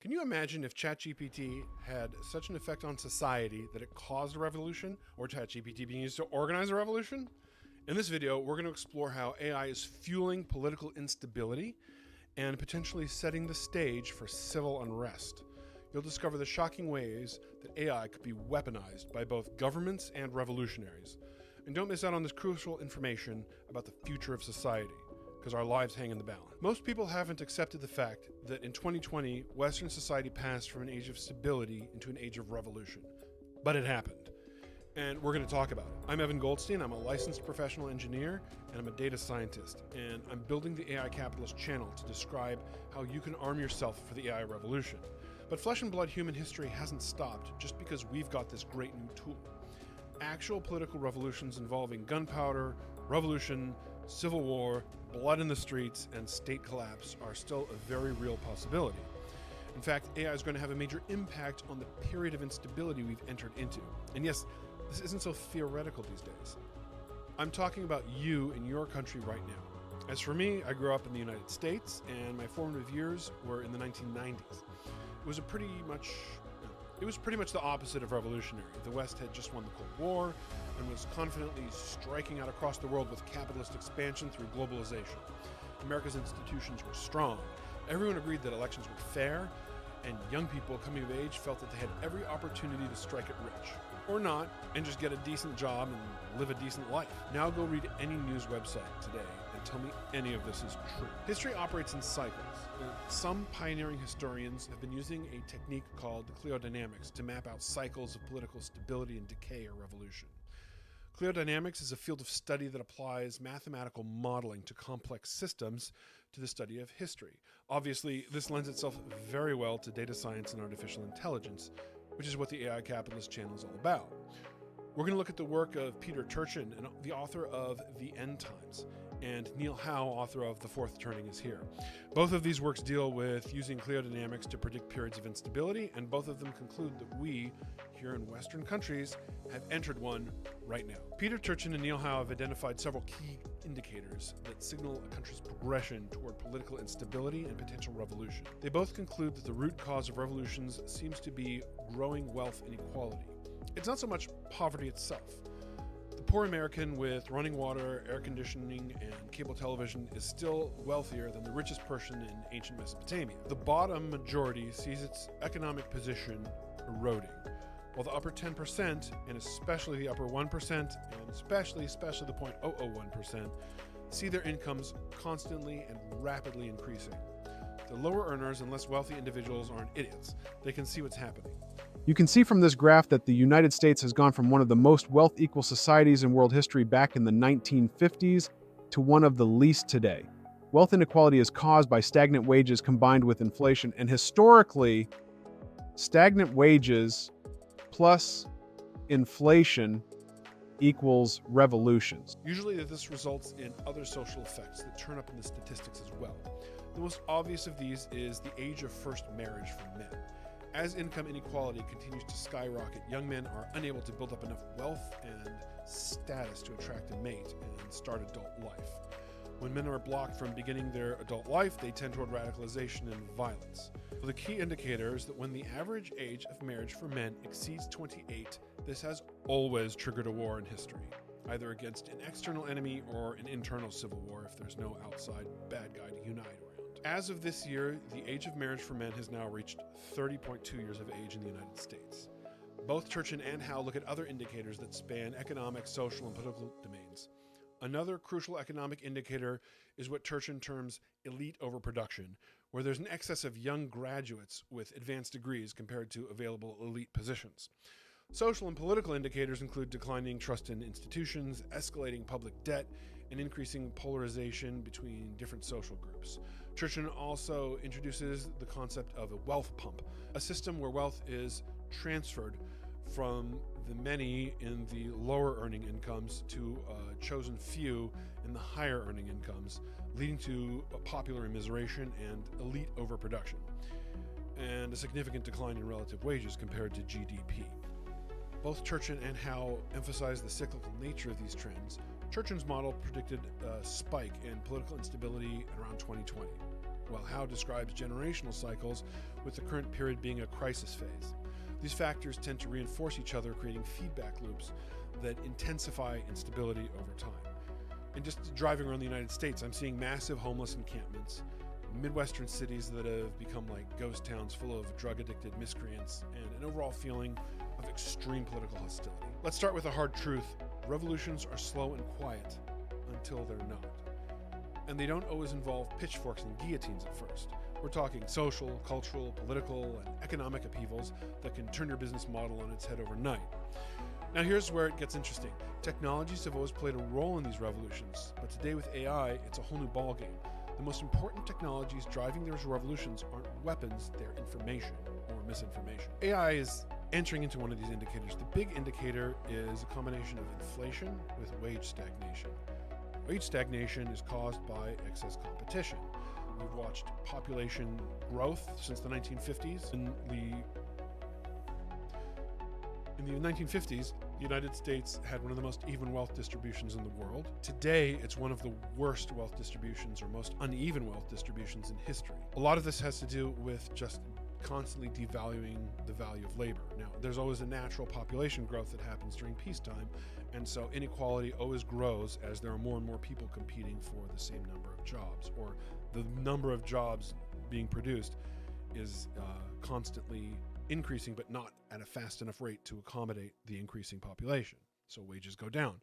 Can you imagine if ChatGPT had such an effect on society that it caused a revolution, or ChatGPT being used to organize a revolution? In this video, we're going to explore how AI is fueling political instability and potentially setting the stage for civil unrest. You'll discover the shocking ways that AI could be weaponized by both governments and revolutionaries. And don't miss out on this crucial information about the future of society, because our lives hang in the balance. Most people haven't accepted the fact that in 2020, Western society passed from an age of stability into an age of revolution. But it happened. And we're going to talk about it. I'm Evan Goldstein. I'm a licensed professional engineer, and I'm a data scientist. And I'm building the AI Capitalist channel to describe how you can arm yourself for the AI revolution. But flesh and blood human history hasn't stopped just because we've got this great new tool. Actual political revolutions involving gunpowder, revolution, civil war, blood in the streets, and state collapse are still a very real possibility. In fact, AI is going to have a major impact on the period of instability we've entered into. And yes, this isn't so theoretical these days. I'm talking about you in your country right now. As for me, I grew up in the United States, and my formative years were in the 1990s. It was pretty much the opposite of revolutionary. The West had just won the Cold War and was confidently striking out across the world with capitalist expansion through globalization. America's institutions were strong. Everyone agreed that elections were fair, and young people coming of age felt that they had every opportunity to strike it rich. Or not, and just get a decent job and live a decent life. Now go read any news website today and tell me any of this is true. History operates in cycles. Some pioneering historians have been using a technique called Cliodynamics to map out cycles of political stability and decay or revolution. Cliodynamics is a field of study that applies mathematical modeling to complex systems to the study of history. Obviously, this lends itself very well to data science and artificial intelligence, which is what the AI Capitalist channel is all about. We're going to look at the work of Peter Turchin, the author of The End Times, and Neil Howe, author of The Fourth Turning is Here. Both of these works deal with using Cliodynamics to predict periods of instability, and both of them conclude that we, here in Western countries, have entered one right now. Peter Turchin and Neil Howe have identified several key indicators that signal a country's progression toward political instability and potential revolution. They both conclude that the root cause of revolutions seems to be growing wealth inequality. It's not so much poverty itself. The poor American with running water, air conditioning, and cable television is still wealthier than the richest person in ancient Mesopotamia. The bottom majority sees its economic position eroding, while the upper 10%, and especially the upper 1%, and especially the 0.001%, see their incomes constantly and rapidly increasing. The lower earners and less wealthy individuals aren't idiots. They can see what's happening. You can see from this graph that the United States has gone from one of the most wealth-equal societies in world history back in the 1950s to one of the least today. Wealth inequality is caused by stagnant wages combined with inflation, and historically, stagnant wages plus inflation equals revolutions. Usually this results in other social effects that turn up in the statistics as well. The most obvious of these is the age of first marriage for men. As income inequality continues to skyrocket, young men are unable to build up enough wealth and status to attract a mate and start adult life. When men are blocked from beginning their adult life, they tend toward radicalization and violence. The key indicator is that when the average age of marriage for men exceeds 28, this has always triggered a war in history, either against an external enemy or an internal civil war if there's no outside bad guy to unite around. As of this year, the age of marriage for men has now reached 30.2 years of age in the United States. Both Turchin and Howe look at other indicators that span economic, social, and political domains. Another crucial economic indicator is what Turchin terms elite overproduction, where there's an excess of young graduates with advanced degrees compared to available elite positions. Social and political indicators include declining trust in institutions, escalating public debt, and increasing polarization between different social groups. Turchin also introduces the concept of a wealth pump, a system where wealth is transferred from the many in the lower earning incomes to a chosen few in the higher earning incomes, leading to a popular immiseration and elite overproduction, and a significant decline in relative wages compared to GDP. Both Turchin and Howe emphasize the cyclical nature of these trends. Turchin's model predicted a spike in political instability around 2020. while Howe describes generational cycles, with the current period being a crisis phase. These factors tend to reinforce each other, creating feedback loops that intensify instability over time. And just driving around the United States, I'm seeing massive homeless encampments, Midwestern cities that have become like ghost towns full of drug-addicted miscreants, and an overall feeling of extreme political hostility. Let's start with a hard truth. Revolutions are slow and quiet until they're not. And they don't always involve pitchforks and guillotines at first. We're talking social, cultural, political, and economic upheavals that can turn your business model on its head overnight. Now here's where it gets interesting. Technologies have always played a role in these revolutions, but today with AI, it's a whole new ballgame. The most important technologies driving those revolutions aren't weapons, they're information or misinformation. AI is entering into one of these indicators. The big indicator is a combination of inflation with wage stagnation. Wage stagnation is caused by excess competition. We've watched population growth since the 1950s. In the 1950s, the United States had one of the most even wealth distributions in the world. Today, it's one of the worst wealth distributions or most uneven wealth distributions in history. A lot of this has to do with just constantly devaluing the value of labor. Now, there's always a natural population growth that happens during peacetime, and so inequality always grows as there are more and more people competing for the same number of jobs, or the number of jobs being produced is constantly increasing, but not at a fast enough rate to accommodate the increasing population. So wages go down.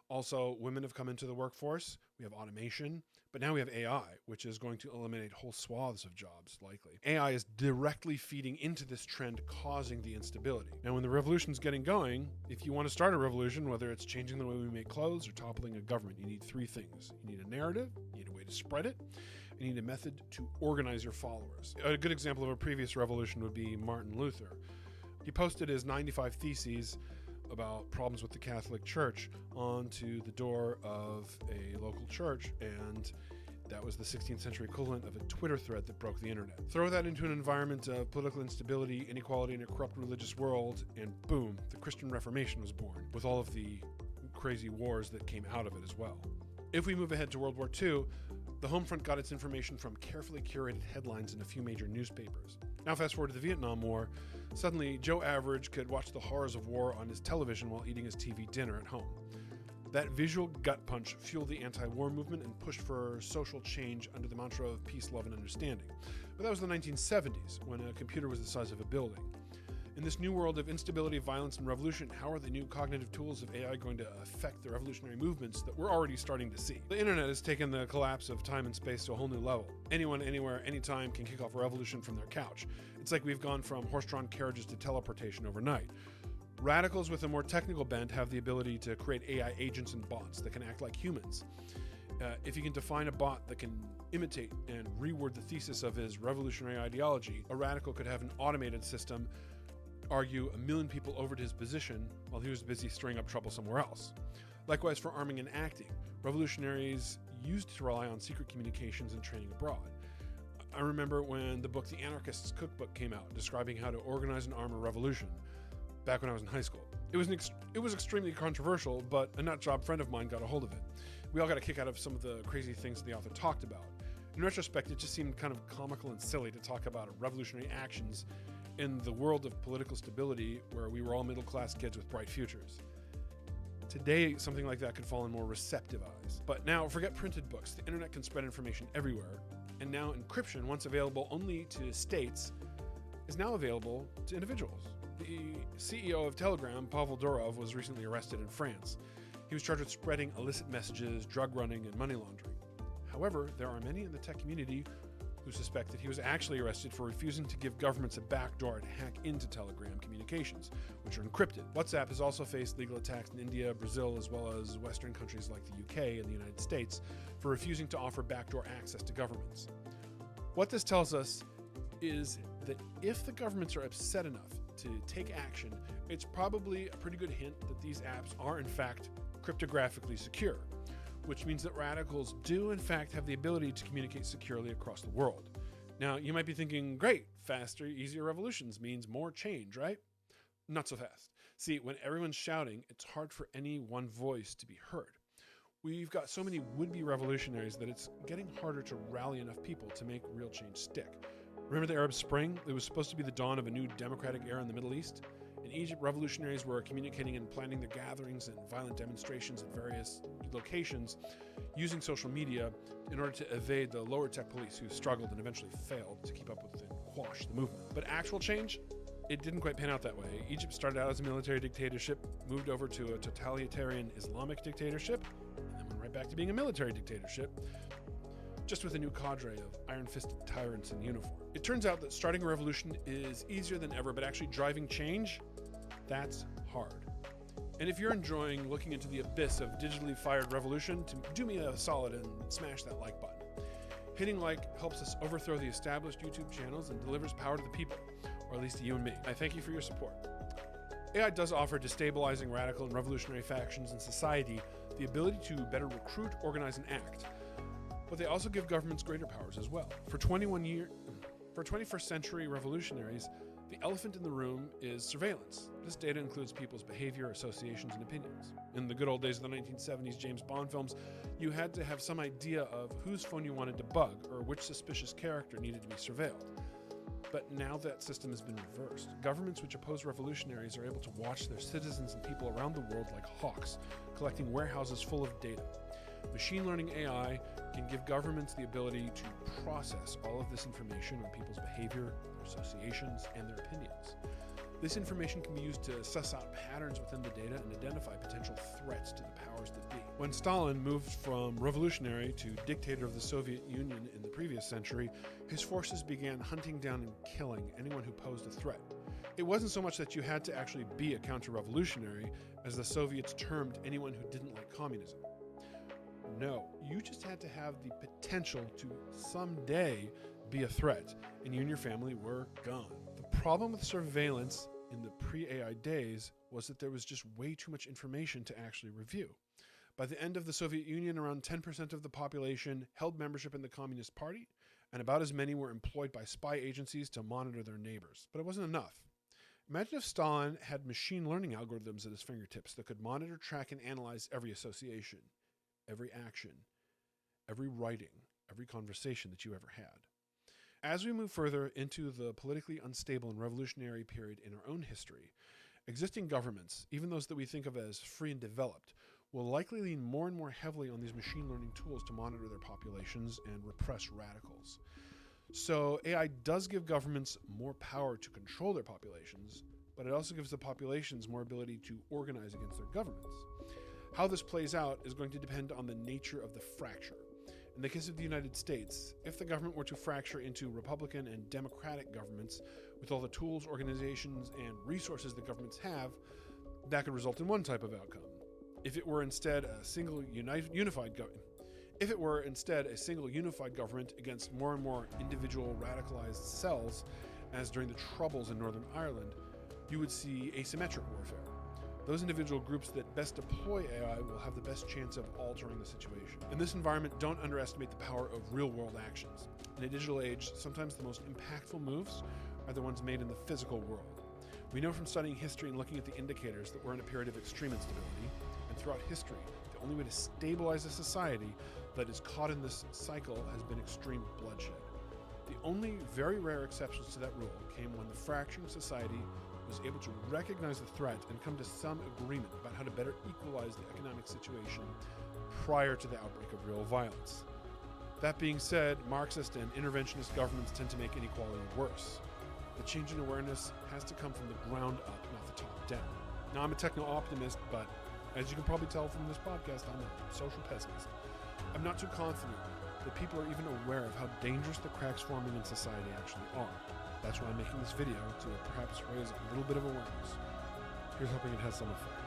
Also, women have come into the workforce. We have automation, but now we have AI, which is going to eliminate whole swaths of jobs, likely. AI is directly feeding into this trend, causing the instability. Now, when the revolution's getting going, if you want to start a revolution, whether it's changing the way we make clothes or toppling a government, you need three things. You need a narrative, you need a way to spread it, you need a method to organize your followers. A good example of a previous revolution would be Martin Luther. He posted his 95 theses about problems with the Catholic Church onto the door of a local church, and that was the 16th century equivalent of a Twitter thread that broke the internet. Throw that into an environment of political instability, inequality, and a corrupt religious world, and boom, the Christian Reformation was born, with all of the crazy wars that came out of it as well. If we move ahead to World War II, the home front got its information from carefully curated headlines in a few major newspapers. Now fast forward to the Vietnam War. Suddenly, Joe Average could watch the horrors of war on his television while eating his TV dinner at home. That visual gut punch fueled the anti-war movement and pushed for social change under the mantra of peace, love, and understanding. But that was the 1970s, when a computer was the size of a building. In this new world of instability, violence, and revolution, how are the new cognitive tools of AI going to affect the revolutionary movements that we're already starting to see? The internet has taken the collapse of time and space to a whole new level. Anyone, anywhere, anytime can kick off a revolution from their couch. It's like we've gone from horse-drawn carriages to teleportation overnight. Radicals with a more technical bent have the ability to create AI agents and bots that can act like humans. If you can define a bot that can imitate and reword the thesis of his revolutionary ideology, a radical could have an automated system argue a million people over to his position while he was busy stirring up trouble somewhere else. Likewise for arming and acting, revolutionaries used to rely on secret communications and training abroad. I remember when the book The Anarchist's Cookbook came out, describing how to organize and arm a revolution, back when I was in high school. It was extremely controversial, but a nut job friend of mine got a hold of it. We all got a kick out of some of the crazy things the author talked about. In retrospect, it just seemed kind of comical and silly to talk about revolutionary actions in the world of political stability where we were all middle-class kids with bright futures. Today, something like that could fall in more receptive eyes. But now, forget printed books. The internet can spread information everywhere, and now encryption, once available only to states, is now available to individuals. The CEO of Telegram, Pavel Durov, was recently arrested in France. He was charged with spreading illicit messages, drug running, and money laundering. However, there are many in the tech community who suspect that he was actually arrested for refusing to give governments a backdoor to hack into Telegram communications, which are encrypted. WhatsApp has also faced legal attacks in India, Brazil, as well as Western countries like the UK and the United States for refusing to offer backdoor access to governments. What this tells us is that if the governments are upset enough to take action, it's probably a pretty good hint that these apps are in fact cryptographically secure, which means that radicals do in fact have the ability to communicate securely across the world. Now, you might be thinking, great, faster, easier revolutions means more change, right? Not so fast. See, when everyone's shouting, it's hard for any one voice to be heard. We've got so many would-be revolutionaries that it's getting harder to rally enough people to make real change stick. Remember the Arab Spring? It was supposed to be the dawn of a new democratic era in the Middle East. In Egypt, revolutionaries were communicating and planning their gatherings and violent demonstrations at various locations using social media in order to evade the lower tech police who struggled and eventually failed to keep up with and quash the movement. But actual change? It didn't quite pan out that way. Egypt started out as a military dictatorship, moved over to a totalitarian Islamic dictatorship, and then went right back to being a military dictatorship, just with a new cadre of iron-fisted tyrants in uniform. It turns out that starting a revolution is easier than ever, but actually driving change, that's hard. And if you're enjoying looking into the abyss of digitally fired revolution, do me a solid and smash that like button. Hitting like helps us overthrow the established YouTube channels and delivers power to the people, or at least to you and me. I thank you for your support. AI does offer destabilizing radical and revolutionary factions in society the ability to better recruit, organize, and act. But they also give governments greater powers as well. For 21st century revolutionaries, the elephant in the room is surveillance. This data includes people's behavior, associations, and opinions. In the good old days of the 1970s James Bond films, you had to have some idea of whose phone you wanted to bug or which suspicious character needed to be surveilled. But now that system has been reversed. Governments which oppose revolutionaries are able to watch their citizens and people around the world like hawks, collecting warehouses full of data. Machine learning AI can give governments the ability to process all of this information on people's behavior, their associations, and their opinions. This information can be used to suss out patterns within the data and identify potential threats to the powers that be. When Stalin moved from revolutionary to dictator of the Soviet Union in the previous century, his forces began hunting down and killing anyone who posed a threat. It wasn't so much that you had to actually be a counter-revolutionary, as the Soviets termed anyone who didn't like communism. No, you just had to have the potential to someday be a threat, and you and your family were gone. The problem with surveillance in the pre-AI days was that there was just way too much information to actually review. By the end of the Soviet Union, around 10% of the population held membership in the Communist Party, and about as many were employed by spy agencies to monitor their neighbors. But it wasn't enough. Imagine if Stalin had machine learning algorithms at his fingertips that could monitor, track, and analyze every association, every action, every writing, every conversation that you ever had. As we move further into the politically unstable and revolutionary period in our own history, existing governments, even those that we think of as free and developed, will likely lean more and more heavily on these machine learning tools to monitor their populations and repress radicals. So AI does give governments more power to control their populations, but it also gives the populations more ability to organize against their governments. How this plays out is going to depend on the nature of the fracture. In the case of the United States, if the government were to fracture into Republican and Democratic governments with all the tools, organizations, and resources that governments have, that could result in one type of outcome. If it were instead a single unified government against more and more individual radicalized cells, as during the Troubles in Northern Ireland, you would see asymmetric warfare. Those individual groups that best deploy AI will have the best chance of altering the situation. In this environment, don't underestimate the power of real-world actions. In a digital age, sometimes the most impactful moves are the ones made in the physical world. We know from studying history and looking at the indicators that we're in a period of extreme instability, and throughout history, the only way to stabilize a society that is caught in this cycle has been extreme bloodshed. The only very rare exceptions to that rule came when the fracturing society was able to recognize the threat and come to some agreement about how to better equalize the economic situation prior to the outbreak of real violence. That being said, Marxist and interventionist governments tend to make inequality worse. The change in awareness has to come from the ground up, not the top down. Now, I'm a techno-optimist, but as you can probably tell from this podcast, I'm a social pessimist. I'm not too confident that people are even aware of how dangerous the cracks forming in society actually are. That's why I'm making this video, to perhaps raise a little bit of awareness. Here's hoping it has some effect.